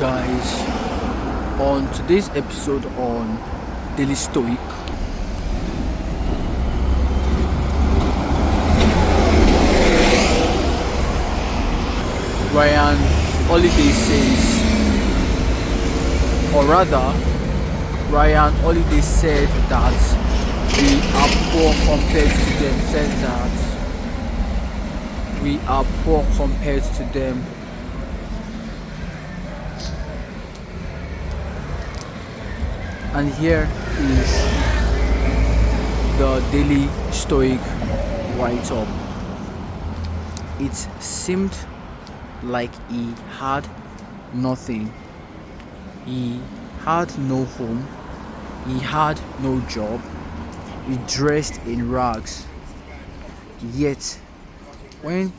guys, on today's episode on Daily Stoic. Ryan Holiday says, or rather, Ryan Holiday said that we are poor compared to them, said that we are poor compared to them. And here is the Daily Stoic write-up. It seemed like he had nothing. He had no home. He had no job. He dressed in rags. Yet, when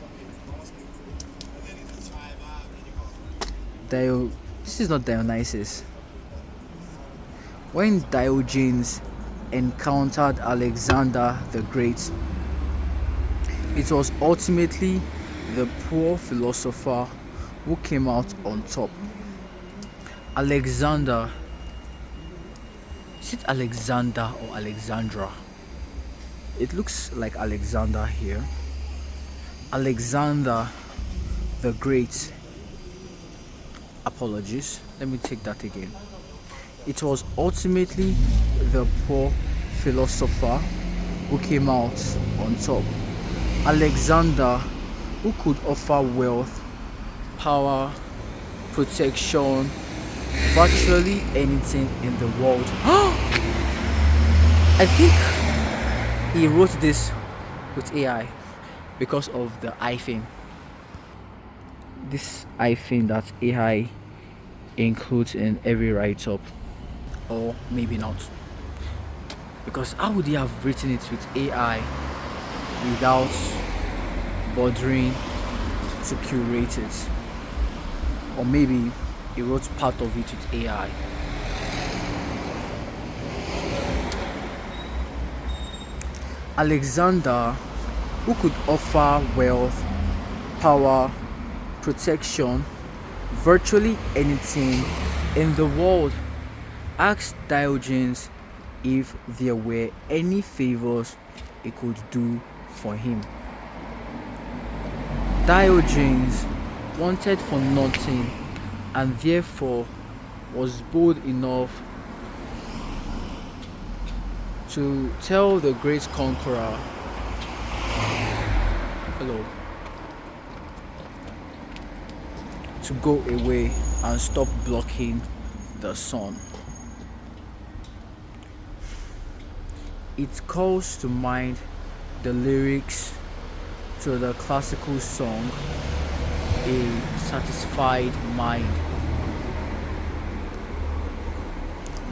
this is not Dionysus. When Diogenes encountered Alexander the Great, it was ultimately the poor philosopher who came out on top. Alexander, is it Alexander or Alexandra? It looks like Alexander here. Alexander the Great. Apologies, let me take that again. It was ultimately the poor philosopher who came out on top. Alexander, who could offer wealth, power, protection, virtually anything in the world. I think he wrote this with AI because of the hyphen. This hyphen that AI includes in every write-up. Or maybe not, because how would he have written it with AI without bothering to curate it? Or maybe he wrote part of it with AI. Alexander, who could offer wealth, power, protection, virtually anything in the world, asked Diogenes if there were any favors he could do for him. Diogenes wanted for nothing and therefore was bold enough to tell the great conqueror, hello, to go away and stop blocking the sun. It calls to mind the lyrics to the classical song A Satisfied Mind.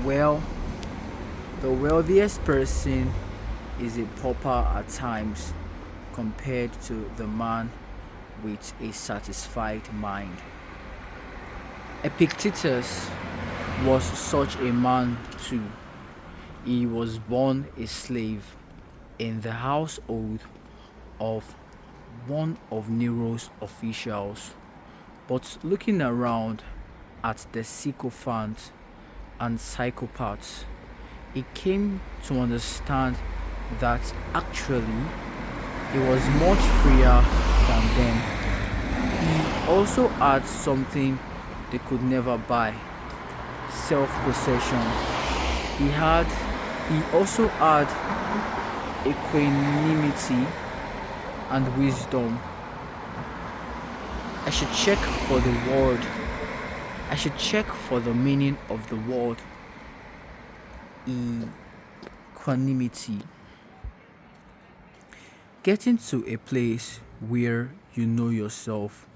Well, the wealthiest person is a pauper at times compared to the man with a satisfied mind. Epictetus was such a man too. He was born a slave in the household of one of Nero's officials, but looking around at the sycophants and psychopaths, he came to understand that actually he was much freer than them. He also had something they could never buy: self-possession. He also had equanimity and wisdom. I should check for the meaning of the word equanimity. Getting to a place where you know yourself,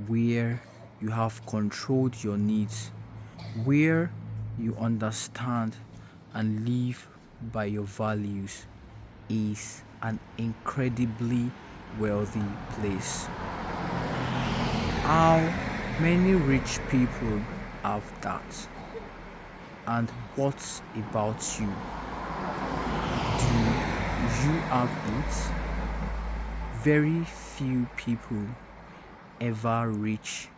where you have controlled your needs, where you understand and live by your values, is an incredibly wealthy place. How many rich people have that? And what about you? Do you have it? Very few people ever reach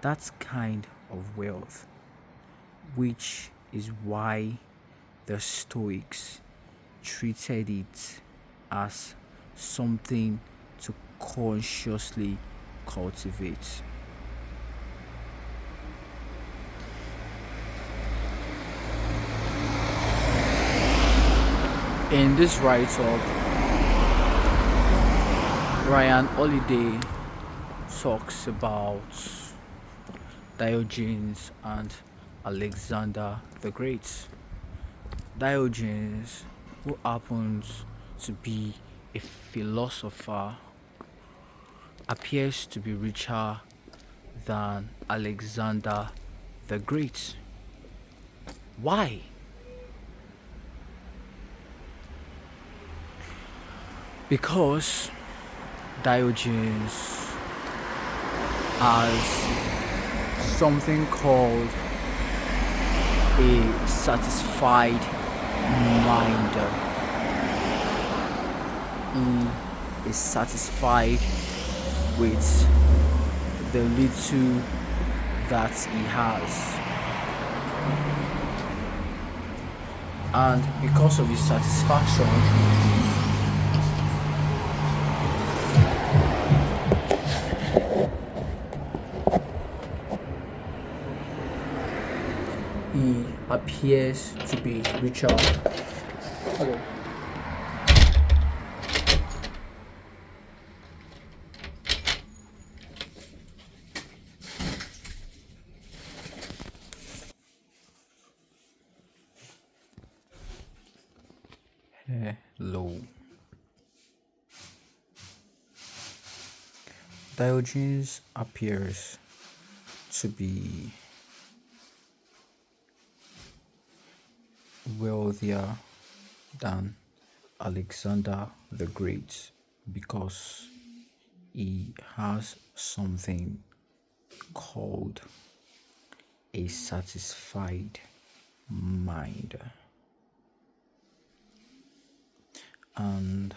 that kind of wealth, which is why the Stoics treated it as something to consciously cultivate. In this write up, Ryan Holiday talks about Diogenes and Alexander the Great. Diogenes, who happens to be a philosopher, appears to be richer than Alexander the Great. Why? Because Diogenes has something called a satisfied mind. He is satisfied with the little that he has. And because of his satisfaction, he appears to be richer. Okay. Hello. Diogenes appears to be wealthier than Alexander the Great because he has something called a satisfied mind. And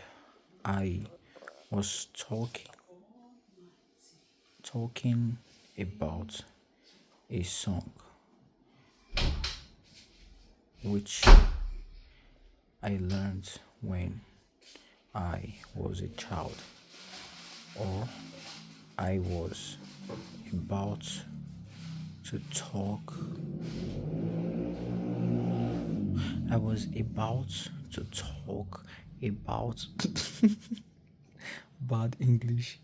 I was talking about a song which I learned when I was a child, or I was about to talk. I was about to talk about bad English,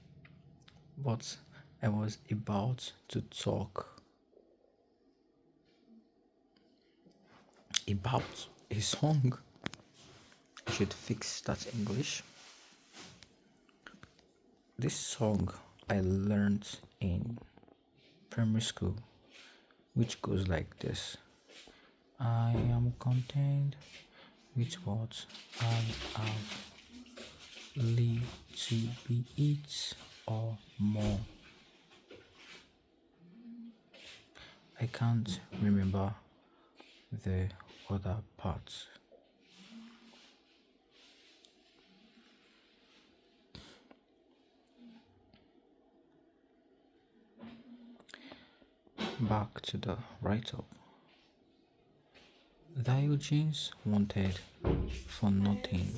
but I was about to talk about a song. I should fix that English. This song I learned in primary school, which goes like this: I am content with what I have, live to be it or more. I can't remember the other parts. Back to the write up. Diogenes wanted for nothing,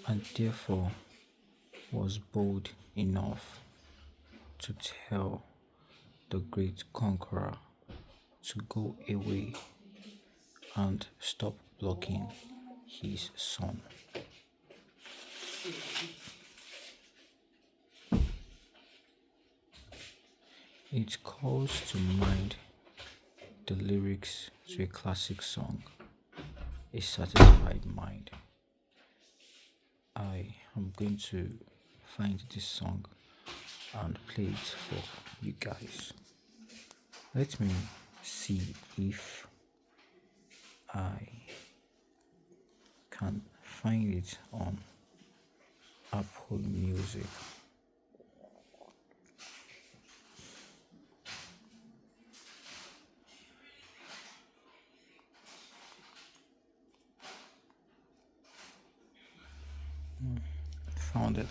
and therefore was bold enough to tell the great conqueror to go away and stop blocking his son. It calls to mind the lyrics to a classic song, A Satisfied Mind. I am going to find this song and play it for you guys. Let me see if I can find it on Apple Music. Found it.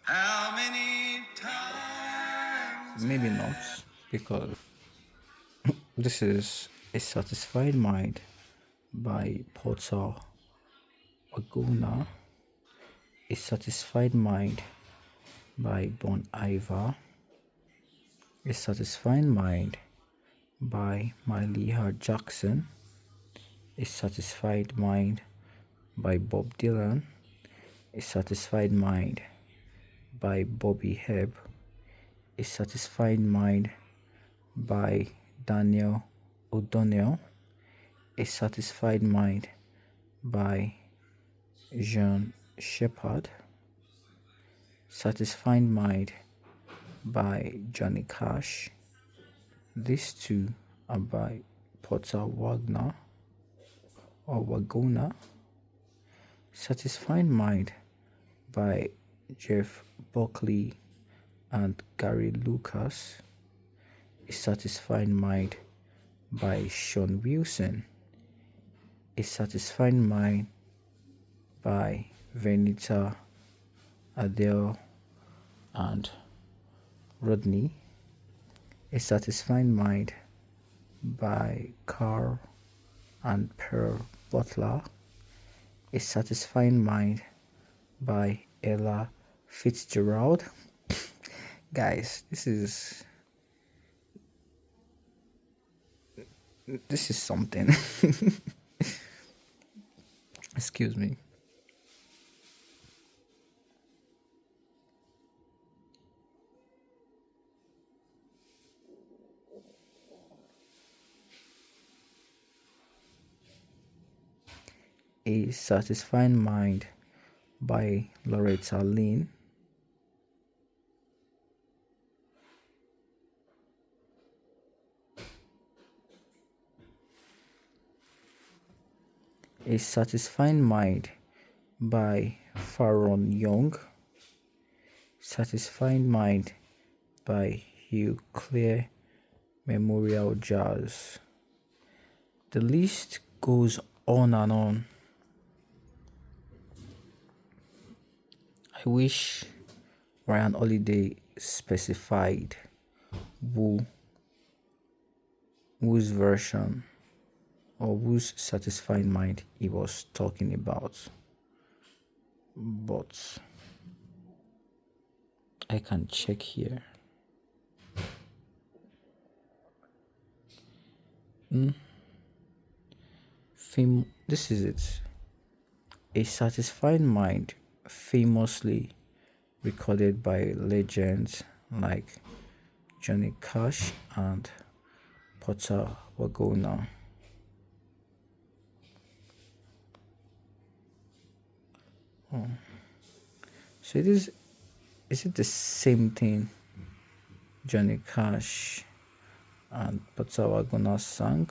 How many times? Maybe not, because this is A Satisfied Mind by Porter Wagona, A Satisfied Mind by Bon Iver, A Satisfied Mind by Malia Jackson, A Satisfied Mind by Bob Dylan, A Satisfied Mind by Bobby Hebb, A Satisfied Mind by Daniel O'Donnell, A Satisfied Mind by Jean Shepard, Satisfied Mind by Johnny Cash. These two are by Porter Wagner or Wagona. Satisfied Mind by Jeff Buckley and Gary Lucas. A Satisfied Mind by Sean Wilson. A Satisfied Mind by Venita Adele and Rodney. A Satisfied Mind by Carl and Pearl Butler. A Satisfied Mind by Ella Fitzgerald. Guys, this is something. Excuse me. A Satisfied Mind by Loretta Lynn. A Satisfied Mind by Faron Young. Satisfied Mind by Hugh Clear Memorial Jazz. The list goes on and on. I wish Ryan Holiday specified whose version or whose Satisfied Mind he was talking about, but I can check here. This is it. A Satisfied Mind, famously recorded by legends like Johnny Cash and Porter Wagona. So is it the same thing Johnny Cash and Porter Wagona sang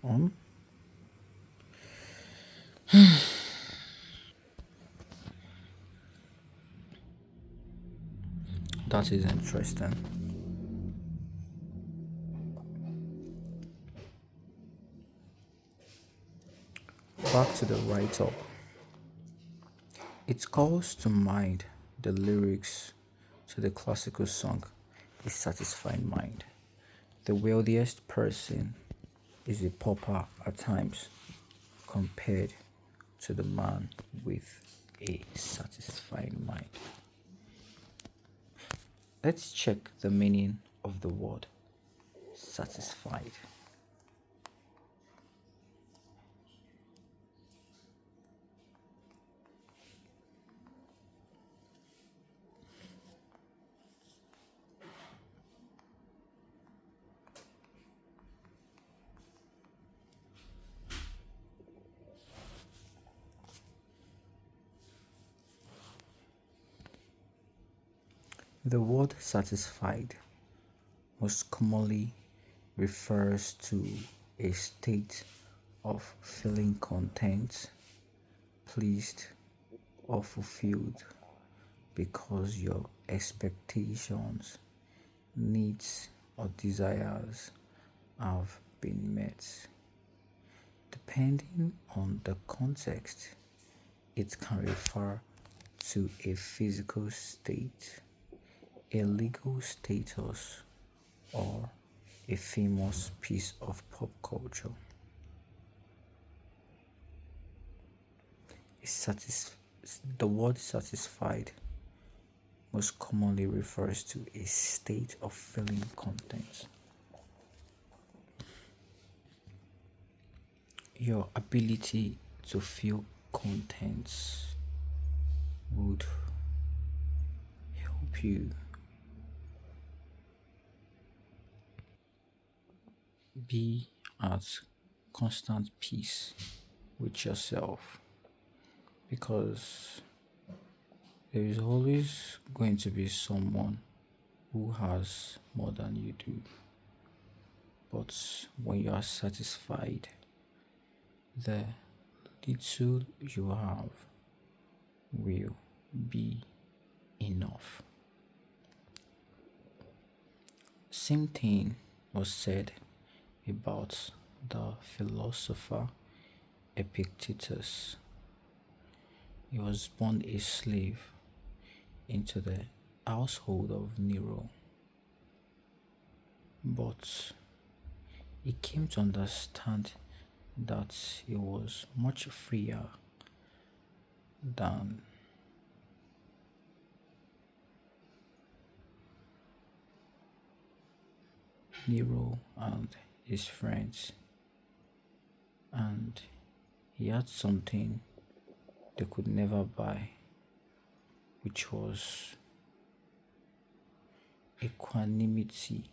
on? That is interesting. Back to the write-up. It calls to mind the lyrics to the classical song A Satisfied Mind. The wealthiest person is a pauper at times compared to the man with a satisfied mind. Let's check the meaning of the word satisfied. The word satisfied most commonly refers to a state of feeling content, pleased, or fulfilled because your expectations, needs, or desires have been met. Depending on the context, it can refer to a physical state, a legal status, or a famous piece of pop culture. The word satisfied most commonly refers to a state of feeling content. Your ability to feel content would help you be at constant peace with yourself, because there is always going to be someone who has more than you do. But when you are satisfied, the little you have will be enough. Same thing was said about the philosopher Epictetus. He was born a slave into the household of Nero, but he came to understand that he was much freer than Nero and his friends, and he had something they could never buy, which was equanimity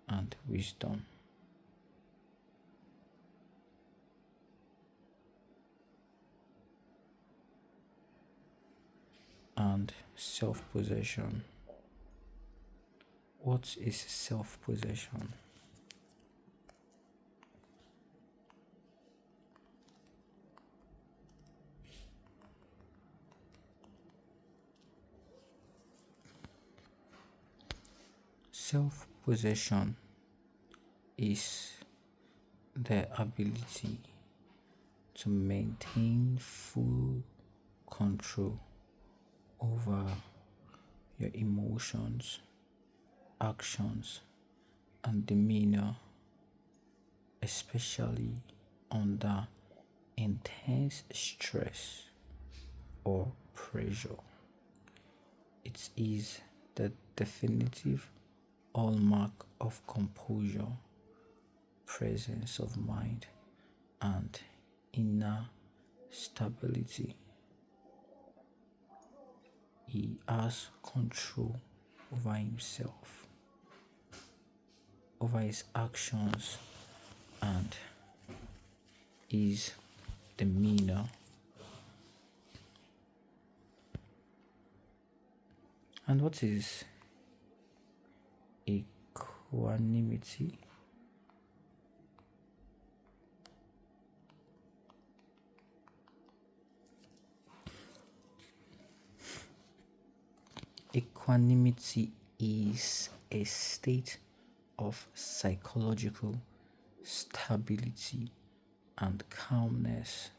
and wisdom. And self possession. What is self possession? Self possession is the ability to maintain full control over your emotions, actions, and demeanor, especially under intense stress or pressure. It is the definitive hallmark of composure, presence of mind, and inner stability. He has control over himself, over his actions, and his demeanor. And what is equanimity? Equanimity is a state of psychological stability and calmness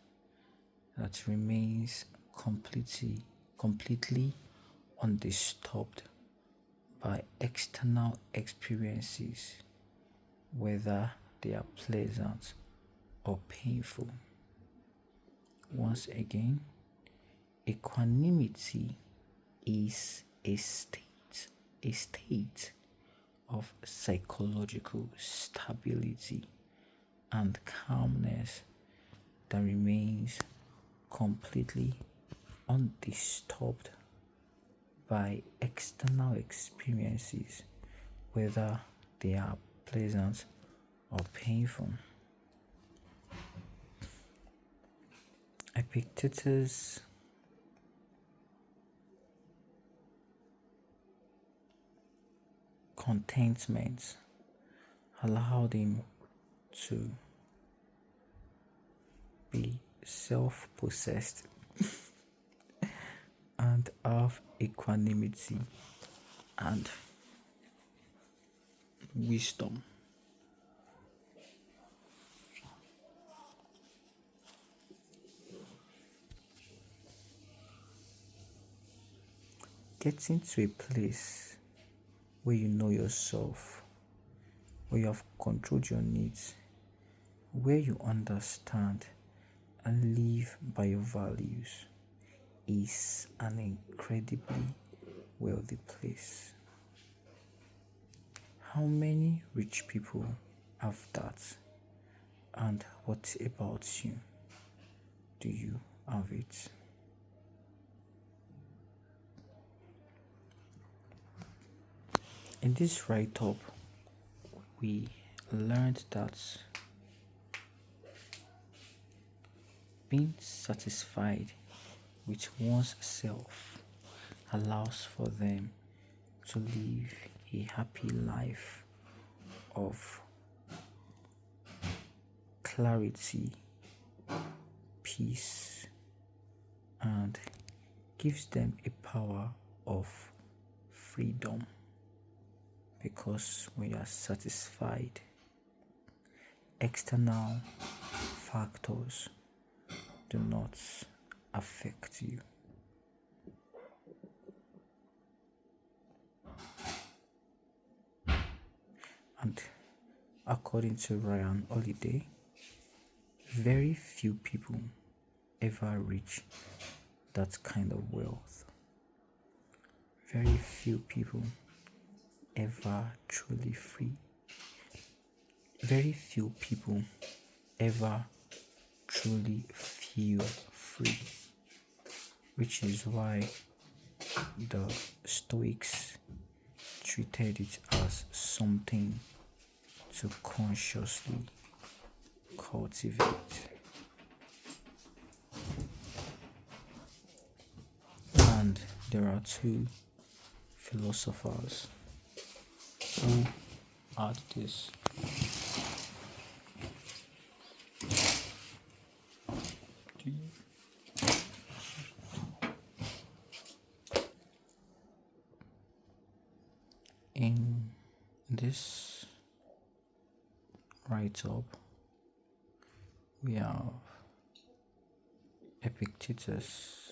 that remains completely undisturbed by external experiences, whether they are pleasant or painful. Once again, equanimity is a state of psychological stability and calmness that remains completely undisturbed by external experiences, whether they are pleasant or painful. Epictetus contentment allowed him to be self possessed and have equanimity and wisdom. Getting to a place where you know yourself, where you have controlled your needs, where you understand and live by your values is an incredibly wealthy place. How many rich people have that? And what about you? Do you have it? In this write up, we learned that being satisfied with one's self allows for them to live a happy life of clarity, peace, and gives them a power of freedom. Because when you are satisfied, external factors do not affect you. And according to Ryan Holiday, very few people ever reach that kind of wealth. Very few people ever truly free. Very few people ever truly feel free, which is why the Stoics treated it as something to consciously cultivate. And there are two philosophers who add this. In this write up, we have Epictetus,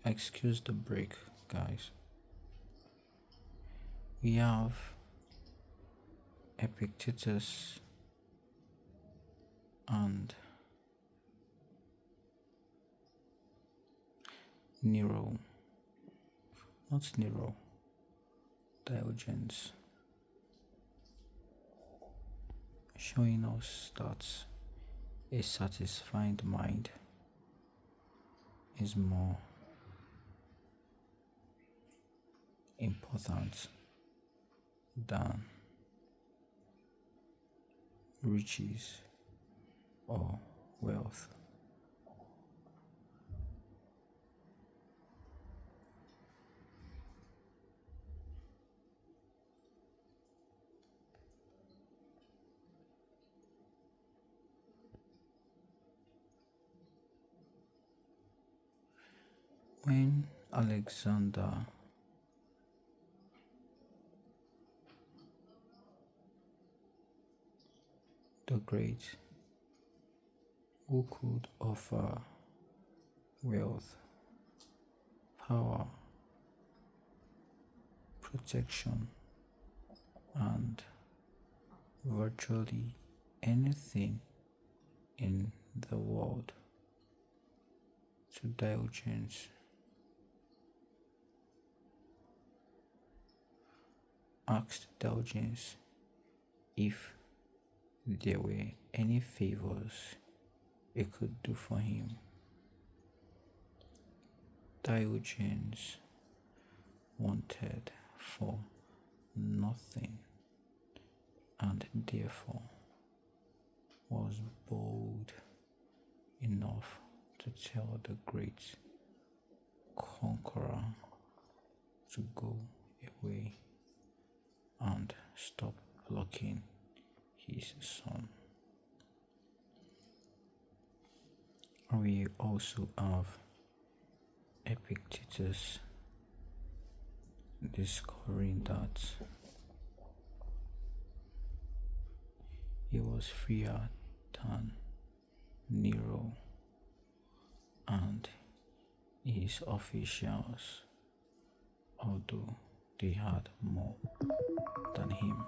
excuse the break, guys. We have Epictetus and Nero, not Nero, Diogenes, showing us that a satisfied mind is more important than riches or wealth. When Alexander the Great, who could offer wealth, power, protection, and virtually anything in the world to Diogenes, asked Diogenes if there were any favors he could do for him. Diogenes wanted for nothing and therefore was bold enough to tell the great conqueror to go away and stop blocking his son. We also have Epictetus discovering that he was freer than Nero and his officials, although they had more than him.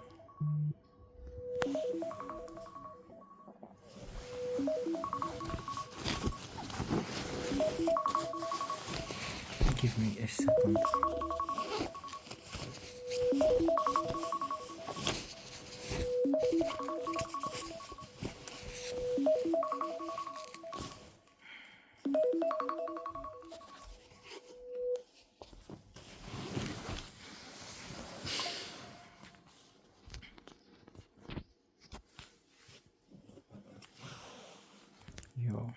Give me a second. Your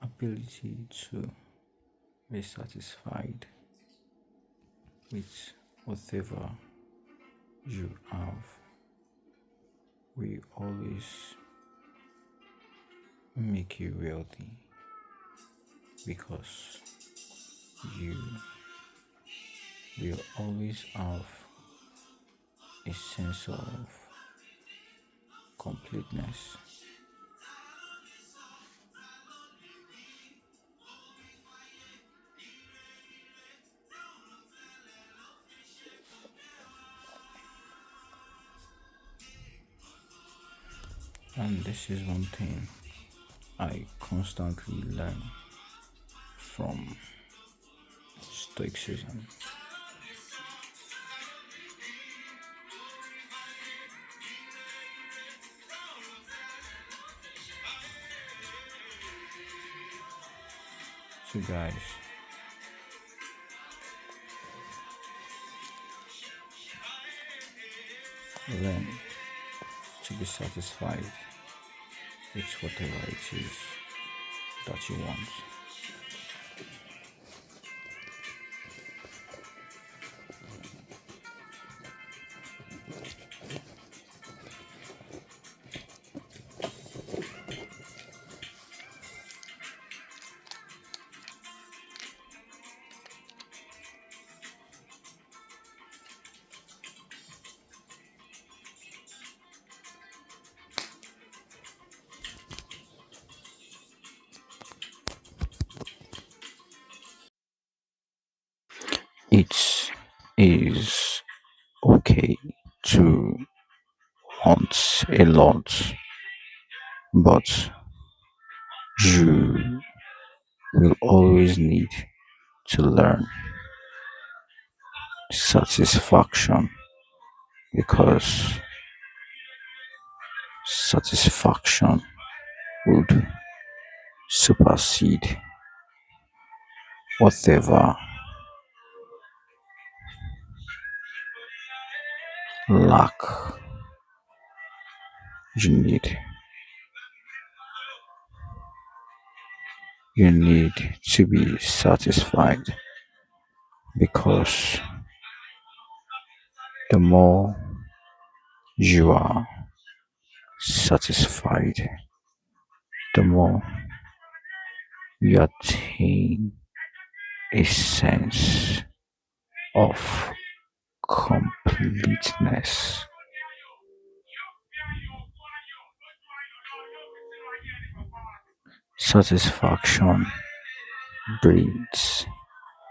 ability to be satisfied with whatever you have will always make you wealthy because you will always have a sense of completeness. And this is one thing I constantly learn from Stoicism. So, guys, learn to be satisfied with whatever it is that you want. It is okay to want a lot, but you will always need to learn satisfaction because satisfaction would supersede whatever lack you need. You need to be satisfied because the more you are satisfied, the more you attain a sense of completeness. Satisfaction breeds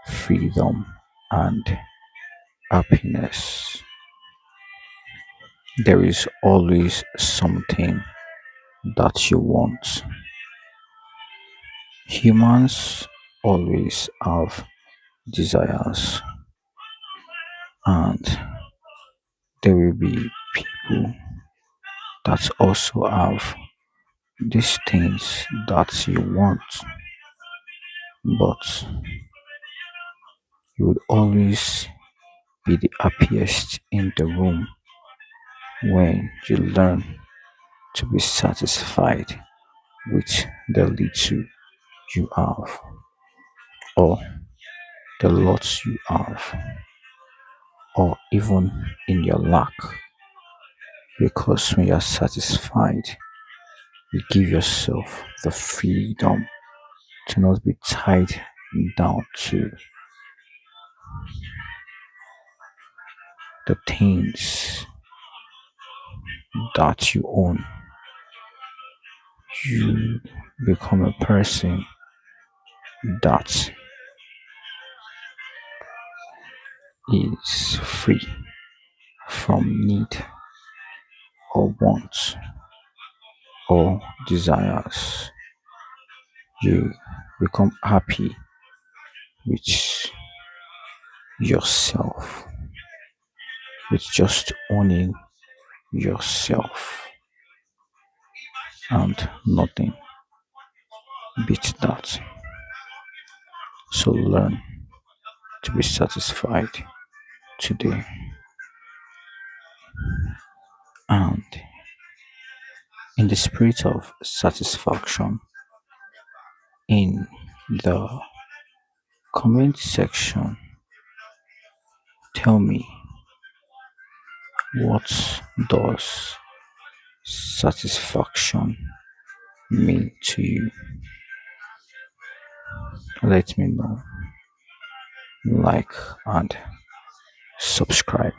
freedom and happiness. There is always something that you want. Humans always have desires, and there will be people that also have these things that you want, but you would always be the happiest in the room when you learn to be satisfied with the little you have or the lots you have or even in your lack, because when you're satisfied You give yourself the freedom to not be tied down to the things that you own. You become a person that is free from need or wants or desires. You become happy with yourself, with just owning yourself, and nothing beats that. So learn to be satisfied today, and in the spirit of satisfaction, in the comment section, tell me, what does satisfaction mean to you? Let me know. Like and subscribe.